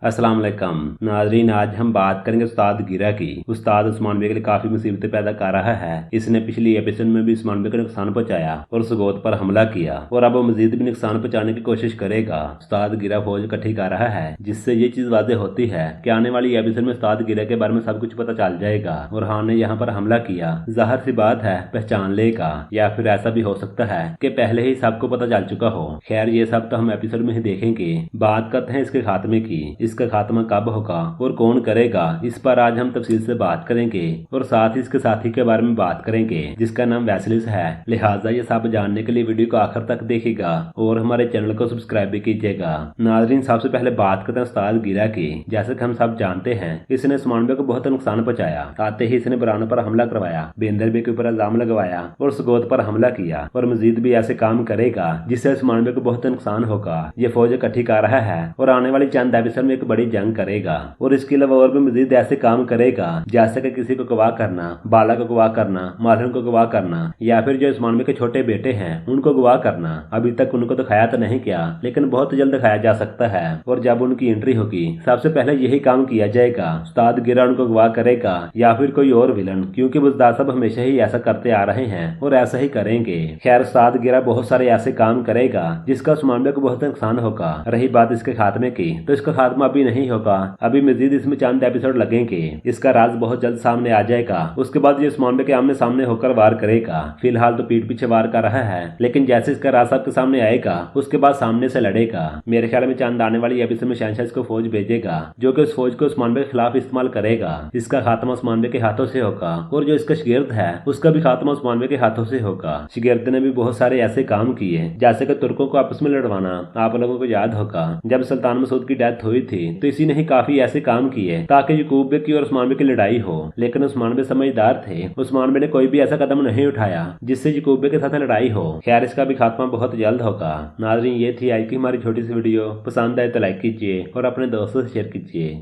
अस्सलाम वालेकुम नाजरीन, आज हम बात करेंगे उस्ताद गिरा की। उस्ताद उस्मान बे के लिए काफी मुसीबतें पैदा कर रहा है। इसने पिछली एपिसोड में भी उस्मान बे को नुकसान पहुंचाया और सुगोत पर हमला किया और अब वो मजीद भी नुकसान पहुंचाने की कोशिश करेगा। उस्ताद गिरा फौज इकट्ठी कर रहा है, जिससे ये चीज वाज़ेह होती है कि आने वाली एपिसोड में उस्ताद गिरा के बारे में सब कुछ पता चल जाएगा और खान ने यहाँ पर हमला किया। जाहिर सी बात है पहचान लेगा, या फिर ऐसा भी हो सकता है कि पहले ही सबको पता चल चुका हो। खैर ये सब तो हम एपिसोड में ही देखेंगे। बात करते हैं इसके खात्मे की। इसका खात्मा कब होगा और कौन करेगा, इस पर आज हम तफसील से बात करेंगे और साथ ही इसके साथी के बारे में बात करेंगे जिसका नाम वैसिलिस है। लिहाजा ये सब जानने के लिए वीडियो को आखिर तक देखिएगा और हमारे चैनल को सब्सक्राइब भी कीजिएगा। नाजरीन, सबसे पहले बात करते हैं उस्ताद गिरा की। जैसे कि हम सब जानते हैं इसने उस्मान बे को बहुत नुकसान पहुंचाया। आते ही इसने बुरानों पर हमला करवाया, बेंदर बे के ऊपर इल्जाम लगवाया और सुगोत पर हमला किया और मजीद भी ऐसे काम करेगा जिससे उस्मान बे को बहुत नुकसान होगा। ये फौज इकट्ठी कर रहा है और आने वाली चंद एपिसोड में एक बड़ी जंग करेगा और इसके अलावा और भी मजीद ऐसे काम करेगा जैसे कि किसी को गवाह करना, बाला को गवाह करना, मालूम को गवाह करना, या फिर जो उस्मान बे के छोटे बेटे हैं उनको गवाह करना। अभी तक उनको दिखाया तो नहीं किया, लेकिन बहुत जल्द दिखाया जा सकता है और जब उनकी एंट्री होगी सबसे पहले यही काम किया जाएगा। उस्ताद गिरा उनको गवाह करेगा या फिर कोई और विलन, क्योंकि बुज़दार साहब हमेशा ही ऐसा करते आ रहे हैं और ऐसा ही करेंगे। खैर उस्ताद गिरा बहुत सारे ऐसे काम करेगा जिसका उस्मान बे को बहुत नुकसान होगा। रही बात इसके खात्मे की, तो इसका खात्मा अभी नहीं होगा, अभी मजीद इसमें चंद एपिसोड लगेंगे। इसका राज बहुत जल्द सामने आ जाएगा। उसके बाद ये उस्मान बे के आमने सामने होकर वार करेगा। फिलहाल तो पीठ पीछे वार कर रहा है, लेकिन जैसे इसका राज सबके सामने आएगा उसके बाद सामने से लड़ेगा। मेरे ख्याल में चंद आने वाली एपिसोड में शहनशाह इसको फौज भेजेगा जो कि उस फौज को उस्मान बे के खिलाफ इस्तेमाल करेगा। इसका खात्मा उस्मान बे के हाथों से होगा और जो इसका शागिर्द है उसका भी खात्मा उस्मान बे के हाथों से होगा। शागिर्द ने भी बहुत सारे ऐसे काम किए जैसे कि तुर्कों को आपस में लड़वाना। आप लोगों को याद होगा जब सुल्तान मसूद की डेथ हुई थी तो इसी ने ही काफी ऐसे काम किए ताकि याकूब बे की और उस्मान बे की लड़ाई हो, लेकिन उस्मान बे समझदार थे। उस्मान बे ने कोई भी ऐसा कदम नहीं उठाया जिससे याकूब बे के साथ लड़ाई हो। खैर इसका भी खात्मा बहुत जल्द होगा। नाज़रीन, ये थी आज की हमारी छोटी सी वीडियो। पसंद आए तो लाइक कीजिए और अपने दोस्तों से शेयर कीजिए।